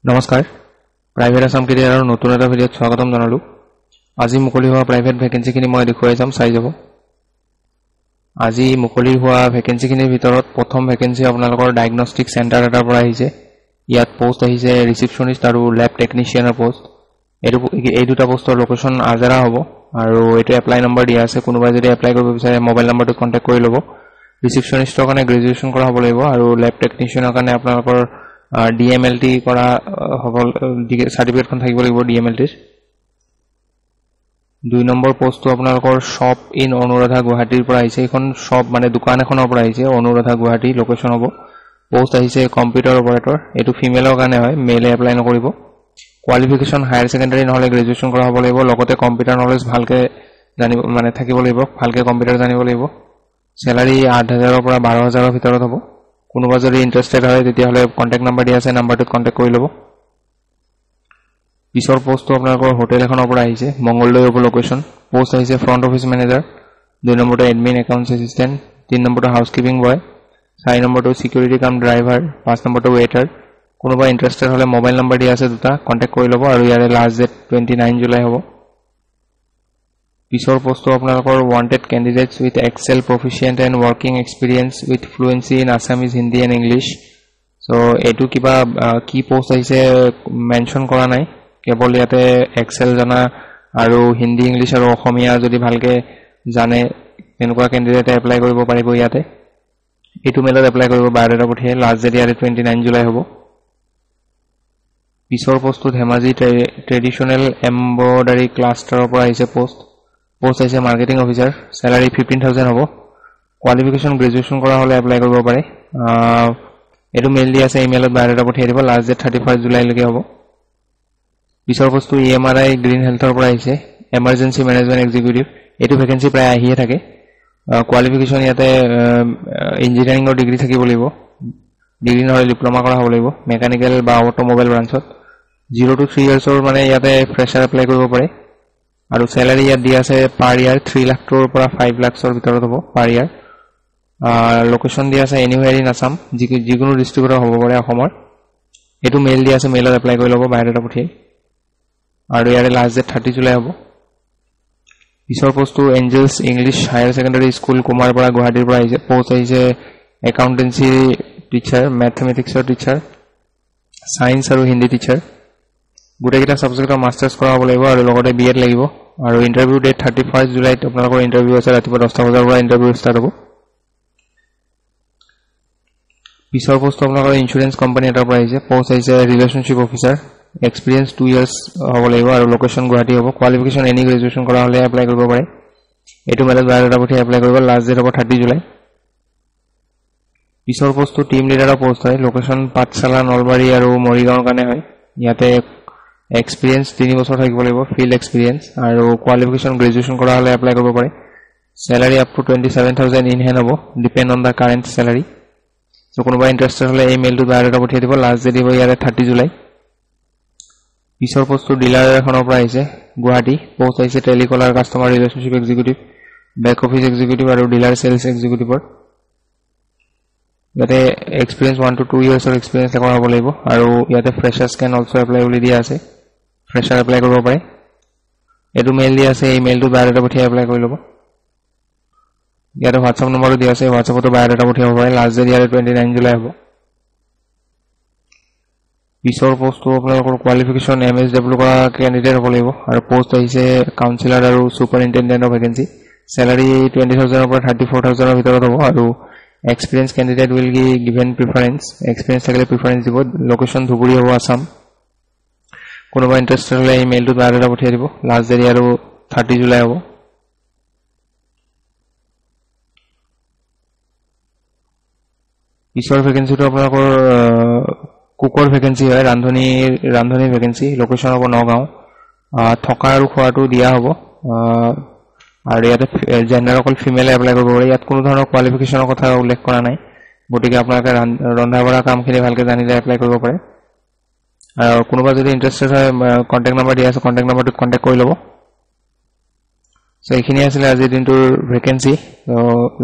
নমস্কাৰ প্ৰাইভেট আসাম কেৰিয়াৰৰ নতুন এটা ভিডিঅ'ত স্বাগতম জনালো আজি মুকলি হোৱা প্ৰাইভেট ভেকেন্সিখিনি মই দেখুৱাই যাম চাই যাব আজি মুকলি হোৱা ভেকেন্সিখিনিৰ ভিতৰত প্ৰথম ভেকেন্সি আপোনালোকৰ ডায়াগনষ্টিক চেণ্টাৰ এটাৰ পৰা আহিছে ইয়াত পোষ্ট আহিছে ৰিসেপশনিষ্ট আৰু ল্যাব টেকনিশিয়ানৰ পোষ্ট এই দুটা পোষ্টৰ লোকেশন আজাৰা হ'ব আৰু এটো এপ্লাই নম্বৰ দিয়া আছে কোনোবাই যদি এপ্লাই কৰিব বিচাৰে মোবাইল নম্বৰটো কন্টাক্ট কৰি ল'ব ৰিসেপশনিষ্টৰ কাৰণে গ্ৰেজুৱেচন কৰা হ'ব লাগিব আৰু ল্যাব টেকনিশিয়ানৰ কাৰণে আপোনালোকৰ DMLT কৰা হবল সাৰ্টিফিকেটখন থাকিব লাগিব DMLT দুই নম্বৰ পোষ্টটো আপোনালোকৰ শপ ইন অনুৰাধা গুৱাহাটীৰ পৰা আহিছে এখন শপ মানে দোকান এখনৰ পৰা আহিছে অনুৰাধা গুৱাহাটী লোকেশন হ'ব পোষ্ট আহিছে কম্পিউটাৰ অপাৰেটৰ এটো ফিমেলৰ কাৰণে হয় মেলে এপ্লাই নকৰিব কোৱালিফিকেশন হায়াৰ সেকেন্ডাৰী নহলে গ্ৰেজুৱেচন কৰা হ'ব লাগিব লগতে কম্পিউটাৰ নলেজ ভালকে জানিব মানে থাকিব লাগিব ভালকে কম্পিউটাৰ জানিব লাগিব স্যালাৰি 8000 ৰ পৰা 12000 ৰ ভিতৰত হ'ব কোনোবা যদি ইন্টাৰেস্টেড হয় তেতিয়াহলে কন্টাক্ট নাম্বাৰ দিয়া আছে নাম্বাৰটোত কন্টাক্ট কৰি ল'ব পিছৰ পোষ্টটো আপোনালোকৰ হোটেল এখনৰ পৰা আহিছে মংগলদৈ হ'ব লোকেশন পোষ্ট আহিছে ফ্ৰন্ট অফিস ম্যানেজাৰ দুই নম্বৰটো এডমিন একাউন্টস এসিস্ট্যান্ট তিন নম্বৰটো হাউসকিপিং বয় চাৰি নম্বৰটো সিকিউৰিটি কাম ড্ৰাইভাৰ পাঁচ নম্বৰটো ওয়েটাৰ কোনোবা ইন্টাৰেস্টেড হলে মোবাইল নাম্বাৰ দিয়া আছে দুটা কন্টাক্ট কৰি ল'ব আৰু ইয়াৰে লাষ্ট ডেট 29 জুলাই হ'ব পিছৰ পোষ্টটো আপোনালোকৰ wanted candidates with excel proficient and working experience with fluency in Assamese Hindi and English so এটো কিবা কি পোষ্ট আহিছে মেনশন কৰা নাই কেৱল ইয়াতে এক্সেল জানা আৰু হিন্দী ইংলিশ আৰু অসমীয়া যদি ভালকে জানে এনেকুৱা ক্যান্ডিডেট এপ্লাই কৰিব পাৰিব ইয়াতে এটো মেলত এপ্লাই কৰিব বায়ডাটা পঠিয়াই লাষ্ট ডেট ইয়াৰে 29 জুলাই হ'ব পিছৰ পোষ্টটো ধেমাজি ট্ৰেডিশনাল এমব্ৰয়ডাৰী ক্লাষ্টাৰৰ পৰা আহিছে পোষ্ট আহিছে মাৰ্কেটিং অফিচাৰ স্যালাৰি 15000 হ'ব কোৱালিফিকেশন গ্ৰেজুৱেচন কৰা হলে এপ্লাই কৰিব পাৰে এটো মেইল দি আছে ইমেইলত বায়ডাটা পঠিয়াই দিব লাষ্ট ডেট 31 জুলাই লৈকে হ'ব পিছৰ পোষ্টটো EMRI গ্ৰীণ হেলথৰ পৰা আহিছে এমাৰ্জেন্সি মেনেজমেন্ট এক্সিকিউটিভ এটো ভেকেন্সি প্ৰায় আহিয়ে থাকে কোৱালিফিকেশন ইয়াতে ইঞ্জিনিয়াৰিংৰ ডিগ্ৰী থাকিব লাগিব ডিগ্ৰী নহলে ডিপ্লোমা কৰা হ'ব লাগিব মেকানিক্যাল বা অটোমোবাইল ব্ৰাঞ্চত 0 to 3 ইয়াৰ্ছৰ মানে ইয়াতে ফ্ৰেছাৰ এপ্লাই কৰিব পাৰে আৰু স্যালাৰি ইয়াত দিয়া আছে পাৰ ইয়াৰ 3 লাখ ৰ পৰা 5 লাখৰ ভিতৰত হ'ব পাৰ ইয়াৰ লোকেশন দিয়া আছে এনিৱেয়াৰ ইন আসাম যিকোনো ডিস্ট্ৰিক্টৰ হ'ব পাৰে অসমৰ এটো মেইল দিয়া আছে মেইলত এপ্লাই কৰি ল'ব বায়ডাটা পঠিয়াই আৰু ইয়াৰে লাষ্ট ডেট 30 জুলাই হ'ব পিছৰ পোষ্টটো Angels English Higher Secondary School Kumarpara গুৱাহাটীৰ পৰা আহিছে পোষ্ট আহিছে একাউন্টেন্সি টিচাৰ ম্যাথমেটিক্সৰ টিচাৰ সায়েন্স আৰু হিন্দী টিচাৰ গুটেকিটা সাবজেক্টৰ মাস্টাৰ্স কৰা হ'ব লাগিব আৰু লগতে বিএড লাগিব আৰু ইন্টাৰভিউ ডেট 31 জুলাইত আপোনালোকৰ ইন্টাৰভিউ আছে ৰাতিপুৱা 10টা বজাৰ পৰা ইন্টাৰভিউ ষ্টাৰ্ট হ'ব পিছৰ পোষ্ট আপোনালোকৰ ইন্স্যুৰেন্স কোম্পানী এটাৰ পৰা আহিছে পোষ্ট আহিছে ৰিলেশনশিপ অফিচাৰ এক্সপেৰিয়েন্স 2 ইয়াৰ্স হ'ব লাগিব আৰু লোকেশন গুৱাহাটী হ'ব কোৱালিফিকেশন এনি গ্ৰেজুৱেচন কৰা হলে এপ্লাই কৰিব পাৰে এটো মেলত বায়ডাটা পঠিয়াই এপ্লাই কৰিব লাষ্ট ডেট হ'ব 30 জুলাই পিছৰ পোষ্টটো টিম লিডাৰৰ পোষ্ট হয় লোকেশন পাঠশালা নলবাৰী আৰু মৰিগাঁওৰ কাৰণে হয় ইয়াতে এক্সপেৰিয়েন্স 3 বছৰ থাকিব লাগিব ফিল্ড এক্সপেৰিয়েন্স আৰু কোৱালিফিকেশন গ্ৰেজুৱেচন কৰা হলে এপ্লাই কৰিব পাৰে salary up to 27000 in hand হ'ব depend on the current salary so কোনোবা ইন্টাৰেস্টেড হলে এই মেইলটো বায়ডাটা পঠিয়াই দিব লাষ্ট ডেট দিব ইয়াৰে 30 জুলাই পিছৰ পোষ্টটো ডিলাৰ এখনৰ পৰা আহিছে গুৱাহাটী পোষ্ট আহিছে telecaller customer relationship executive back office executive আৰু ডিলাৰ সেলস এক্সিকিউটিভৰ ইয়াতে এক্সপেৰিয়েন্স 1 to 2 ইয়াৰ্ছৰ এক্সপেৰিয়েন্স থকা হ'ব লাগিব আৰু ইয়াতে ফ্ৰেছাৰ্স ক্যান অলসো এপ্লাই বুলি দিয়া আছে ফ্ৰেছাৰ এপ্লাই কৰিব পাৰে এটো মেইল দিয়া আছে এই মেইলটো বায়ডাটা পঠিয়াই এপ্লাই কৰি ল'ব ইয়াতে WhatsApp নম্বৰটো দিয়া আছে WhatsAppতো বায়ডাটা পঠিয়াব পাৰে লাষ্ট ডেট ইয়াৰে 29 জুলাই হ'ব পিছৰ পোষ্টটো আপোনালোকৰ কোৱালিফিকেশন MSW কৰা ক্যান্ডিডেট হ'ব লাগিব আৰু পোষ্ট আহিছে কাউন্সিলৰ আৰু সুপাৰিনটেনডেন্টৰ ভেকেন্সি স্যালাৰি 20000 ৰ পৰা 34000 ৰ ভিতৰত হ'ব আৰু experienced candidate will be given preference experience থাকলে preference দিব লোকেশন ধুবুৰী হ'ব আসাম কোনোবা ইন্টাৰেস্টেড হলে ইমেইল টু বায়ডাটা পঠিয়াই দিব লাষ্ট ডেট আৰু 30 জুলাই হ'ব পিছৰ ভেকেন্সিটো আপোনালোকৰ কুকৰ ভেকেন্সি হয় ৰান্ধনী ভেকেন্সি লোকেশন হ'ব নগাঁও থকা আৰু খোৱাটো দিয়া হ'ব আৰু ইয়াতে জেন্ডাৰ অকল ফিমেল এপ্লাই কৰিব পাৰে ইয়াত কোনো ধৰণৰ কোৱালিফিকেশনৰ কথা উল্লেখ কৰা নাই গতিকে আপোনালোকে ৰন্ধা বঢ়া কামখিনি ভালকে জানিলে এপ্লাই কৰিব পাৰে আৰু কোনোবা যদি ইন্টাৰেস্টেড হয় কন্টাক্ট নাম্বাৰ দিয়া আছে কন্টাক্ট নাম্বাৰটোত কন্টাক্ট কৰি ল'ব সো এইখিনি আছিল আজিৰ দিনটোৰ ভেকেন্সি